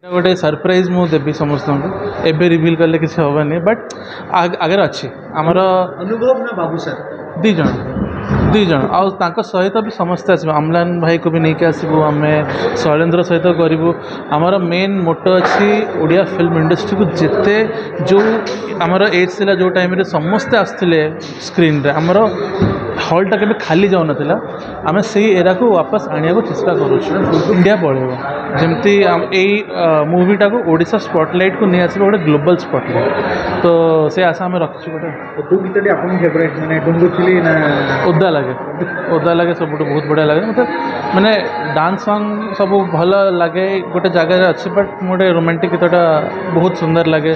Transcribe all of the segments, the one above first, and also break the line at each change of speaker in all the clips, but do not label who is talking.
गोटे सरप्राइज मु देवी समस्त को एबे रिवील कले किसी हेनी बट आगे अच्छी आमर
अनुभव ना बाबू सर
दुई जन आउ सहित भी समस्ते आस अम्लान भाई को भी नहीं आसबू आम शैलेन्द्र सहित करूँ आमर मेन मोटो अच्छी ओडिया फिल्म इंडस्ट्री को जिते जो आमर एज था जो टाइम समस्ते आसते स्क्रीन रे आमर हॉल टा के खाली जाऊन आम से एरा को वापस आने को चेष्टा करूँ इंडिया पड़ेगा जमती मूवीटा को ओडिशा स्पॉटलाइट को नहीं आस गोटे ग्लोबल स्पॉटलाइट तो से आशा आम रखी गोटे
गीत आपन फेवरेट माने डुंगुथिली ना
ओदा लगे सब बहुत बढ़िया लगे मतलब मैंने डांस सॉन्ग सब भल लगे गोटे जगह अच्छे बट गोटे रोमांटिक गीतटा बहुत सुंदर लगे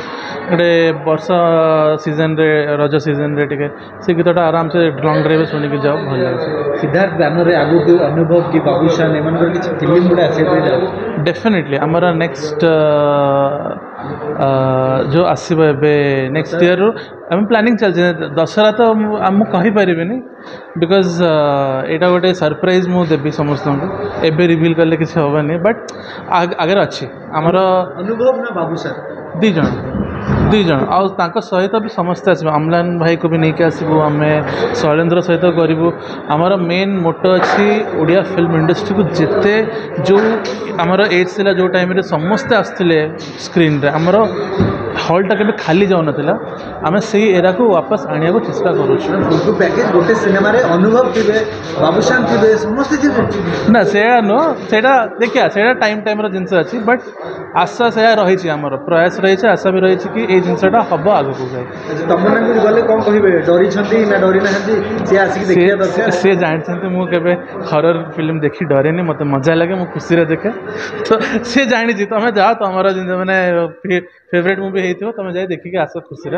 गोटे वर्षा सीजन रे रज सीजन रे टिके से गीतटा आराम से लॉन्ग ड्राइव शुणी जाओ भल लगे
सिद्धार्थ बैनर आगु अनुभव की बाबूशान एम किसी फिल्म गुड़ा आस
डेफिनेटली आमर नेक्स्ट जो आसब ए नेक्स्ट ईयर आम प्लानिंग चलते दशहरा तो मुझे कहीपर बिकज यहाँ गोटे सरप्राइज मु देवी समस्त को एबे रिवील कले किसी हेनी बट आगे अच्छी आमर
अनुभव ना बाबू सर
दुई जन आउ सहित भी समस्ते आस अम्लान भाई को भी नहीं आसबू आम शैलेन्द्र सहित करूँ आमर मेन मोटो अच्छी ओडिया फिल्म इंडस्ट्री को जिते जो आमर एज था जो टाइम समस्ते आसते स्क्रीन रे आमर हॉल टा के खाली जाऊन आम से एरा को वापस आने को चेष्टा करूँ
पैकेज गोटे सिनेमा रे अनुभव थे बाबूशान थे समस्ते थे
ना से नुह से देखिए से टाइम टाइम जिनस अच्छी बट आशा से रही आमर प्रयास रही आशा भी रही कि ये जिनसा हम आगे जाए
तमन्ना गले कौन कहे डरी ना डरी ना
सी जानते मुझे हरर फिल्म देखी डरेनि मत मजा लगे मुझे खुशी देखे तो सी जानी तुम जाओ तुम मैंने फेवरेट मुवी हो तुम जाए देखिए आस खुशी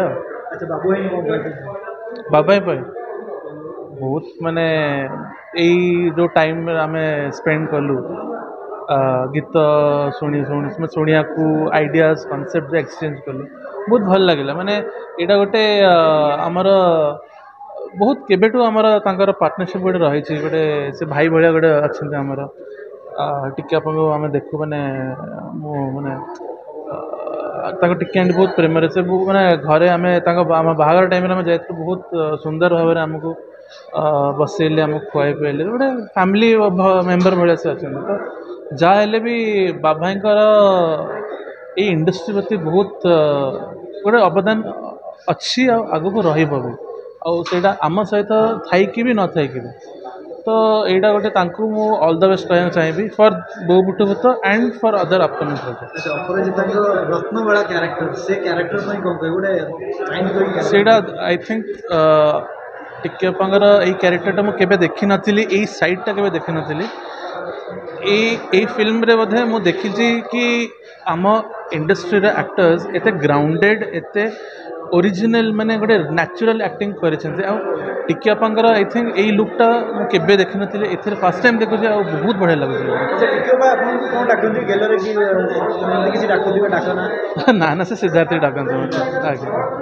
बाबा बहुत माने जो टाइम आम स्पेंड कलु गीत शुणिया को आइडियाज कॉन्सेप्ट एक्सचेंज कलु बहुत भल लगे माने यहाँ गोटे आमर बहुत केबेठू आमर तांकर पार्टनरशिप गोटे रही गोटे से भाई भाया गोटे अच्छा आमर टिके आम देखू माने माने टिके बहुत प्रेम से मैंने घरे आम बाहर टाइम जाए बहुत सुंदर भाव में आमको बसैले आमको खुआई पिले गोटे फैमिली मेम्बर भाया से अच्छा तो जहाँ भी बाबाईकर ये इंडस्ट्री प्रति बहुत गोटे अवदान अच्छी आग को रही आउटा आम सहित थी भी न थी तो यहाँ गोटे मु ऑल द बेस्ट कहना चाहिए for Bou Butu Bhuta and for other upcoming project
Ratnabela character से कैरेक्टर
सेटा आई थिंक टिके अपांगर यही कैरेक्टरटा मुझे केबे देखी नथिली यही साइडटा केबे देखी नथिली ए फिल्म रे बोधे मु देखी कि आम इंडस्ट्री रे एक्टर्स एते ग्राउंडेड एते ओरिजिनल माने गोटे नेचुरल एक्टिंग टिके अपांकर आई थिंक यही लुकटा मुझे देखी नी ए फर्स्ट टाइम देखुचे बहुत बढ़िया लगे ना ना से सिद्धार्थ डाकते